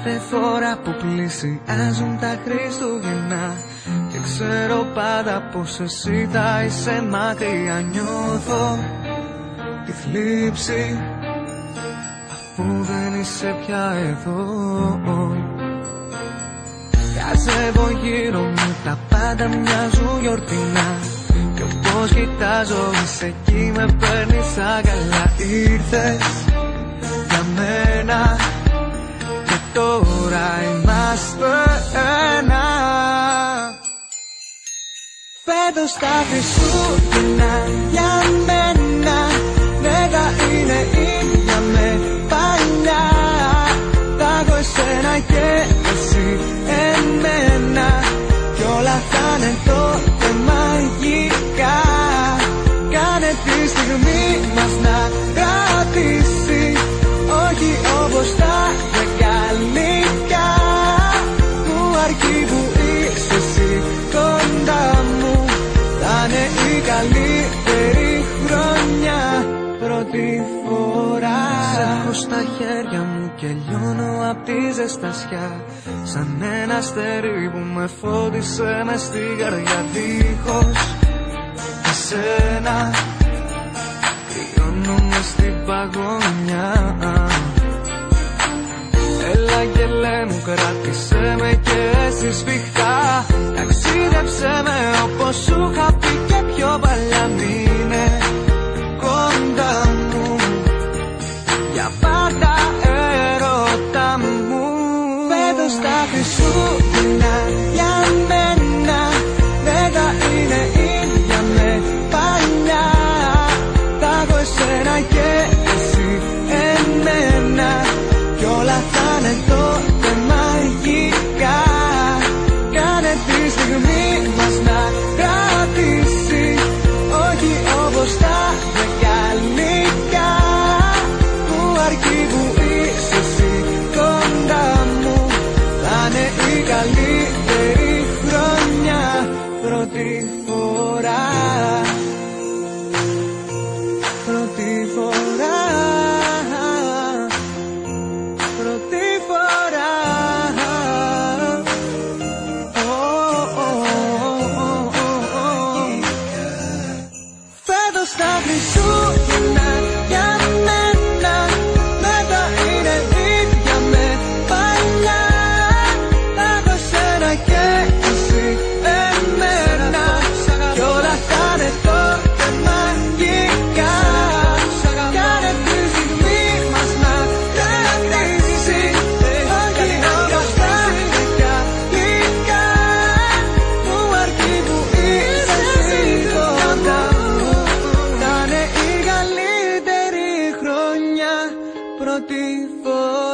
Κάθε φορά που πλησιάζουν τα Χριστούγεννα και ξέρω πάντα πως εσύ θα είσαι μακριά, νιώθω τη θλίψη αφού δεν είσαι πια εδώ. Κάζευω γύρω μου, τα πάντα μοιάζουν γιορτινά κι όπως κοιτάζω είσαι εκεί, με παίρνεις αγκαλιά. Ήρθες για μένα και τώρα είμαστε ένα. Φέτος τα Χριστούγεννα για μένα δεν θα είναι ίδια με παλιά. Θα έχω εσένα και εσύ εμένα κι όλα θα είναι τότε μαγικά. Κάνε τη στιγμή μας να κρατήσει, όχι όπως τα γαλλικά. Μου αρκεί που είσαι εσύ κοντά μου, θα είναι η καλύτερη χρονιά. Πρώτη φορά σ' έχω στα χέρια μου και λιώνω απ' τη ζεστασιά, σαν ένα αστέρι που με φώτισε μες στη καρδιά. Δίχως εσένα κρυώνω μες στην παγωνιά. Έλα γελέ μου, κράτησέ με και εσύ σφιχτά. Ταξίδεψέ με όπως σου είχα πει και πιο παλιά. Μείνε κοντά μου για πάντα, έρωτα μου. Φέτος τα Χριστούγεννα για μένα δεν θα είναι ίδια με παλιά. Θα έχω εσένα και εσύ εμένα κι όλα θα είναι τότε μαγικά. Κάνε τη στιγμή μας να κρατήσει, όχι όπως τα γαλλικά. Μου αρκεί που είσαι εσύ κοντά μου, θα είναι η καλύτερη χρονιά. Πρώτη φορά, πρώτη φορά, πρώτη φορά. Φέτος τα Χριστούγεννα για μένα δεν θα είναι ίδια με παλιά. Θα έχω εσένα και εσύ εμένα κι όλα θα είναι τότε μαγικά. Κάνε τη στιγμή μας να κρατήσει, όχι όπως τα γαλλικά. Μου αρκεί που είσαι εσύ κοντά μου, θα είναι η καλύτερη χρονιά. Πρώτη φορά.